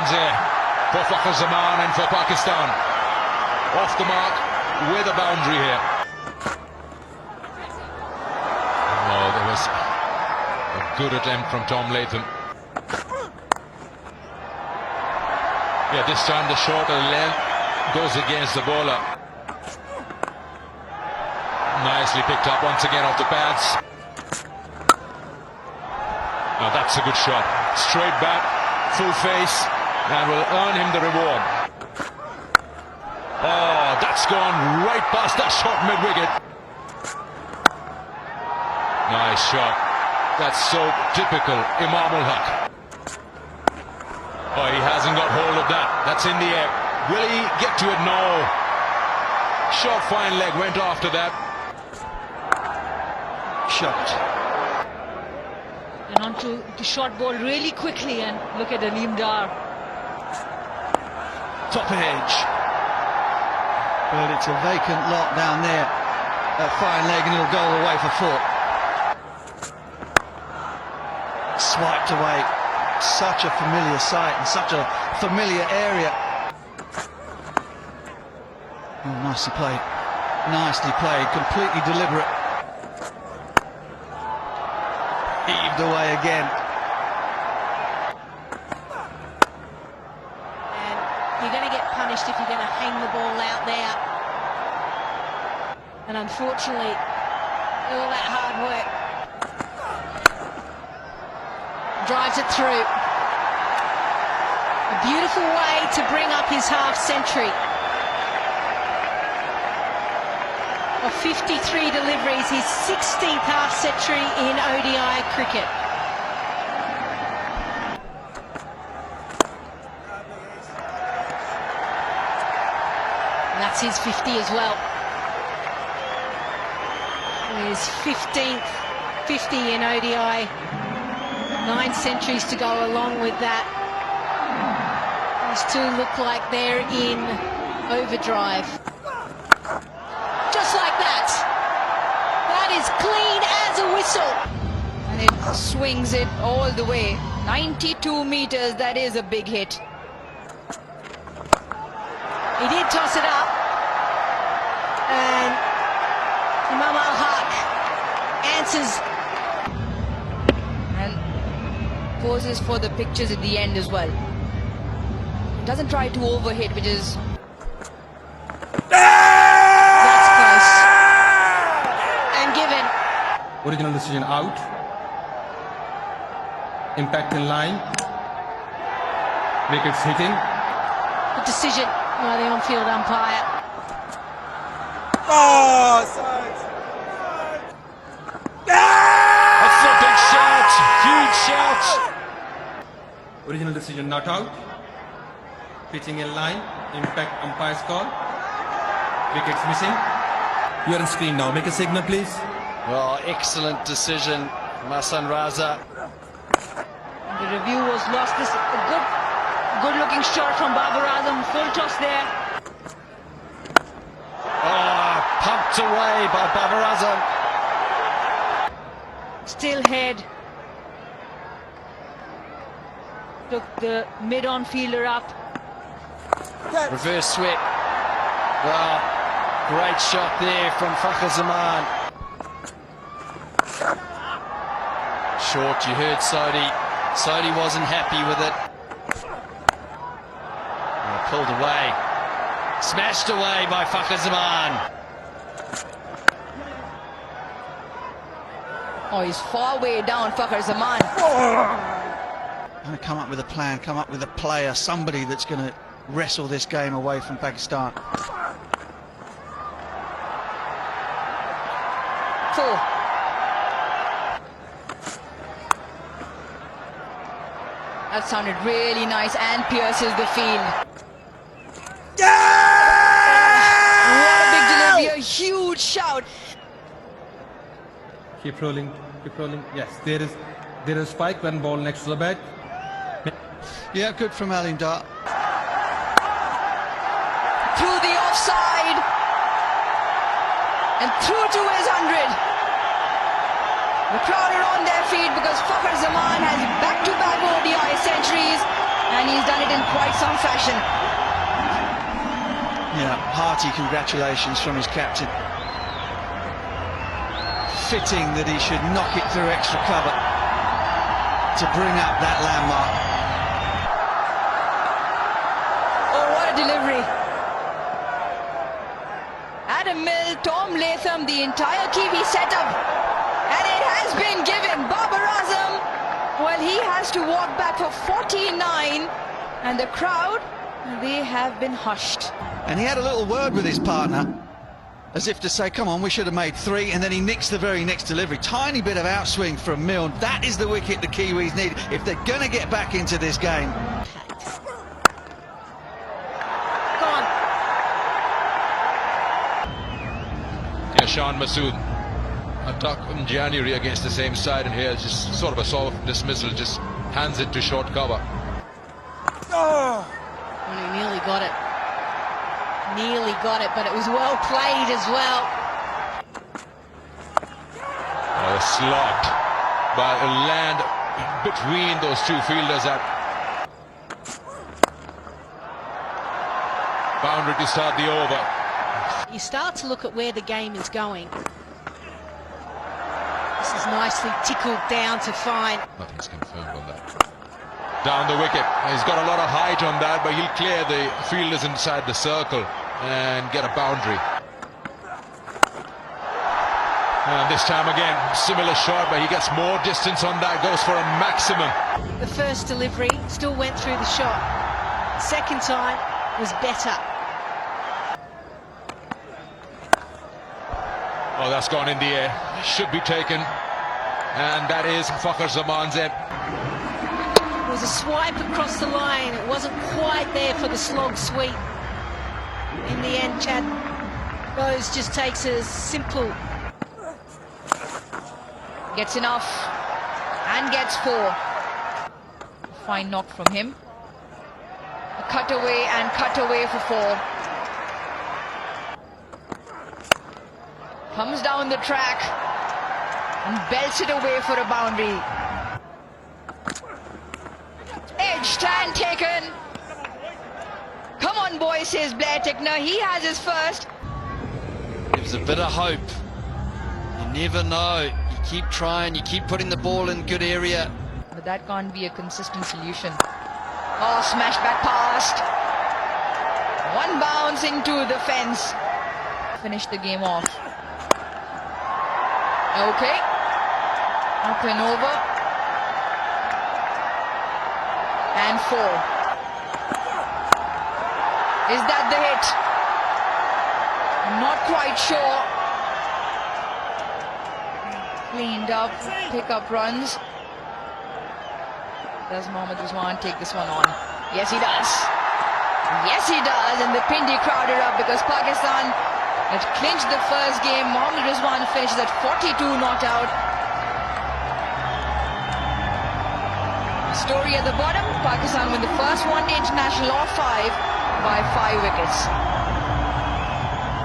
runs here for Fakhar Zaman and for Pakistan. Off the mark with a boundary here. Oh, there was a good attempt from Tom Latham. Yeah, this time the shorter length goes against the bowler. Nicely picked up once again off the pads. Now that's a good shot. Straight back, full face, and will earn him the reward. Oh, that's gone right past that shot mid-wicket. Nice shot. That's so typical Imam-ul-Haq. Oh, he hasn't got hold of that. That's in the air. Will he get to it? No. Short fine leg went after that. Shot. And onto the short ball really quickly, and look at Aleem Dar. Top edge. But it's a vacant lot down there. That fine leg, and it'll go all the way for 4. Swiped away. Such a familiar sight and such a familiar area. Oh, nicely played. Nicely played. Completely deliberate. Heaved away again. And you're going to get punished if you're going to hang the ball out there. And unfortunately, all that hard work drives it through. A beautiful way to bring up his half century. Of 53 deliveries, his 16th half century in ODI cricket. And that's his 50 as well. His 15th 50 in ODI. 9 centuries to go along with that. These two look like they're in overdrive. Just like that. That is clean as a whistle. And it swings it all the way. 92 meters, that is a big hit. He did toss it up. And Imam-ul-Haq answers. And poses for the pictures at the end as well. Doesn't try to overhit, which is... That's close. And given. Original decision out. Impact in line. Wickets hitting. Good decision by the on-field umpire. Oh, that's a big shot. Huge shot. Original decision not out. Pitching in line. Impact umpire's call. Wickets missing. You're on screen now. Make a signal, please. Well, excellent decision, Masan Raza. The review was lost. This a good looking shot from Babar Azam. Full toss there. Oh, pumped away by Babar Azam. Still head. Took the mid-on fielder up. Reverse sweep. Well, great shot there from Fakhar Zaman. Short, you heard Sodhi. Sodhi wasn't happy with it. Pulled away. Smashed away by Fakhar Zaman. Oh, he's far way down, Fakhar Zaman. Going to come up with a plan, come up with a player, somebody that's going to wrestle this game away from Pakistan. 4. That sounded really nice and pierces the field. What a big delivery, a huge shout. Keep rolling. Keep rolling. Yes, there is spike when ball next to the bat. Yeah, good from Aleem Dar. Through the offside. And through to his 100. The crowd are on their feet because Fakhar Zaman has back-to-back ODI centuries, and he's done it in quite some fashion. Yeah, hearty congratulations from his captain. Fitting that he should knock it through extra cover to bring up that landmark. Oh, what a delivery. Adam Mill, Tom Latham, the entire Kiwi setup. And it has been given. Babar Azam, well, he has to walk back for 49. And the crowd, they have been hushed. And he had a little word with his partner, as if to say, come on, we should have made 3, and then he nicks the very next delivery. Tiny bit of outswing from Milne. That is the wicket the Kiwis need if they're going to get back into this game. Go on. Yeah, Sean Masood, a duck in January against the same side, and here just sort of a soft dismissal, just hands it to short cover. Well, he nearly got it. Nearly got it, but it was well played as well. Slot, but a land between those two fielders at boundary to start the over. You start to look at where the game is going. This is nicely tickled down to fine. Nothing's confirmed on that. Down the wicket. He's got a lot of height on that, but he'll clear the fielders inside the circle and get a boundary. And this time again, similar shot, but he gets more distance on that, goes for a maximum. The first delivery still went through the shot. Second time was better. Oh, that's gone in the air. Should be taken. And that is Fakhar Zaman's end. It was a swipe across the line. It wasn't quite there for the slog sweep. In the end, Chad Bose just takes a simple. Gets enough and gets 4. Fine knock from him. A cutaway and cutaway for 4. Comes down the track and belts it away for a boundary. Edged and taken. Come on, boy, says Blair Tickner. He has his first. Gives a bit of hope. You never know. You keep trying, you keep putting the ball in good area. But that can't be a consistent solution. Oh, smash back past. One bounce into the fence. Finish the game off. Okay. Up and over. And 4. Is that the hit? I'm not quite sure. Cleaned up, pick up runs. Does Mohammad Rizwan take this one on? Yes, he does. Yes, he does. And the Pindi crowded up because Pakistan had clinched the first game. Mohammad Rizwan finishes at 42 not out. Story at the bottom, Pakistan win the first one-day international of 5 by 5 wickets.